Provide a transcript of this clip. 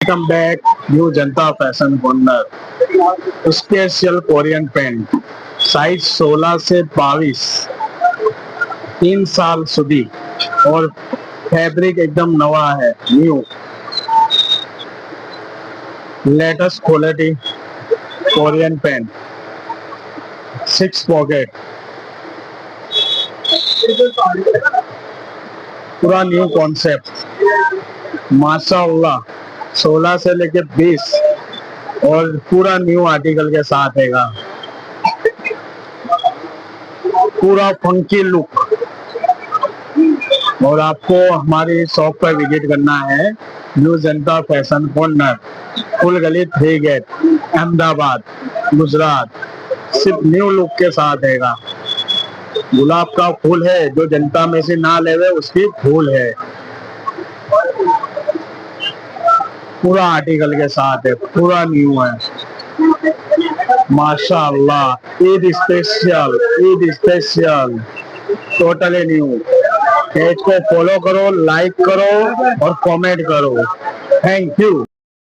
कम back new Janata fashion corner special Korean pant size 16 से 22 3 साल સુધી और फैब्रिक एकदम नवा है new latest quality Korean pant 6 pocket पूरा न्यू कॉन्सेप्ट माशाअल्लाह 16 से लेके 20 और पूरा न्यू आर्टिकल के साथ हैगा पूरा फंकी लुक और आपको हमारी शॉप पर विजिट करना है new Janata fashion corner full गली 3 गेट अहमदाबाद गुजरात सिर्फ न्यू लुक के साथ हैगा गुलाब का फूल है जो जनता में से ना लेवे उसकी फूल है पूरा आर्टिकल के साथ है पूरा न्यू है माशाअल्लाह Eid special totally new page को फॉलो करो लाइक करो और कमेंट करो थैंक यू।